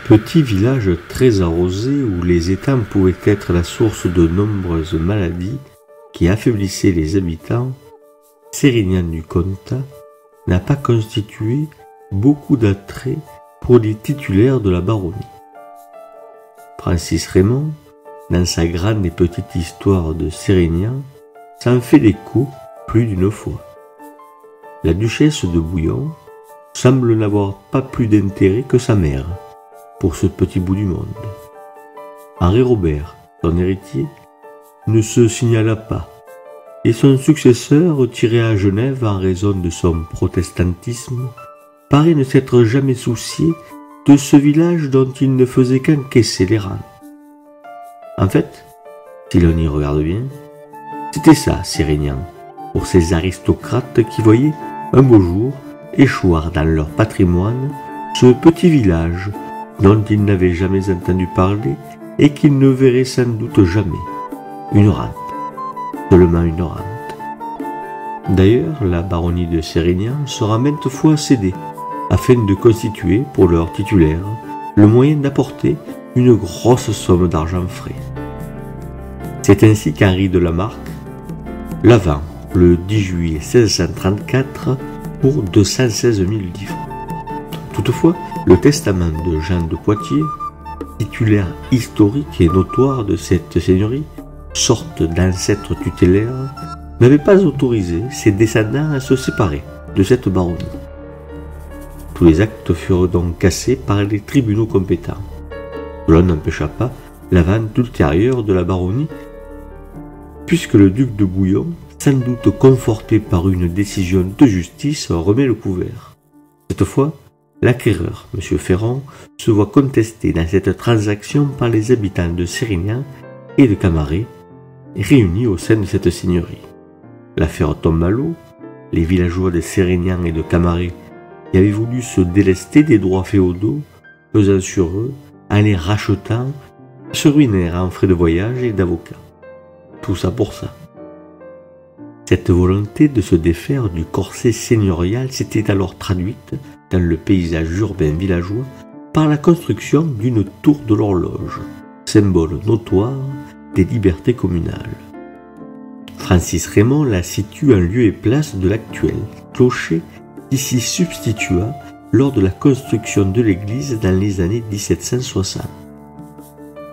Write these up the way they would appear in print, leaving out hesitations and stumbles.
Petit village très arrosé où les étangs pouvaient être la source de nombreuses maladies qui affaiblissaient les habitants, Sérignan du Comtat n'a pas constitué beaucoup d'attrait pour les titulaires de la baronnie. Francis Raymond, dans sa grande et petite histoire de Sérignan, s'en fait l'écho plus d'une fois. La duchesse de Bouillon semble n'avoir pas plus d'intérêt que sa mère pour ce petit bout du monde. Henri Robert, son héritier, ne se signala pas, et son successeur, retiré à Genève en raison de son protestantisme, paraît ne s'être jamais soucié de ce village dont il ne faisait qu'encaisser les rentes. En fait, si l'on y regarde bien, c'était ça, Sérignan, pour ces aristocrates qui voyaient, un beau jour, échoir dans leur patrimoine ce petit village dont ils n'avaient jamais entendu parler et qu'ils ne verraient sans doute jamais. Une rente, seulement une rente. D'ailleurs, la baronnie de Sérignan sera maintes fois cédée, afin de constituer, pour leurs titulaires, le moyen d'apporter une grosse somme d'argent frais. C'est ainsi qu'Henri de Lamarck la vend le 10 juillet 1634 pour 216 000 livres. Toutefois, le testament de Jean de Poitiers, titulaire historique et notoire de cette seigneurie, sorte d'ancêtre tutélaire, n'avait pas autorisé ses descendants à se séparer de cette baronnie. Tous les actes furent donc cassés par les tribunaux compétents. Cela n'empêcha pas la vente ultérieure de la baronnie, puisque le duc de Bouillon, sans doute conforté par une décision de justice, remet le couvert. Cette fois, l'acquéreur, M. Ferron, se voit contesté dans cette transaction par les habitants de Sérignan et de Camaret, réunis au sein de cette seigneurie. L'affaire tombe à l'eau, les villageois de Sérignan et de Camaret qui avaient voulu se délester des droits féodaux, pesant sur eux, en les rachetant, se ruinèrent en frais de voyage et d'avocat. Tout ça pour ça. Cette volonté de se défaire du corset seigneurial s'était alors traduite dans le paysage urbain villageois par la construction d'une tour de l'horloge, symbole notoire des libertés communales. Francis Raymond la situe en lieu et place de l'actuel clocher qui s'y substitua lors de la construction de l'église dans les années 1760.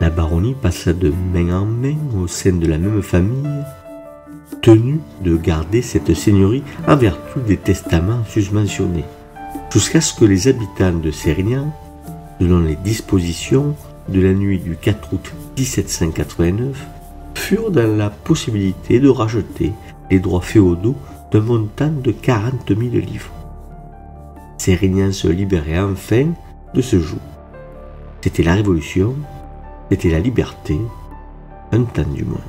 La baronnie passa de main en main au sein de la même famille, tenue de garder cette seigneurie en vertu des testaments susmentionnés, jusqu'à ce que les habitants de Sérignan, selon les dispositions de la nuit du 4 août 1789, furent dans la possibilité de racheter les droits féodaux d'un montant de 40 000 livres. Sérignan se libérait enfin de ce joug. C'était la révolution, c'était la liberté, un temps du moins.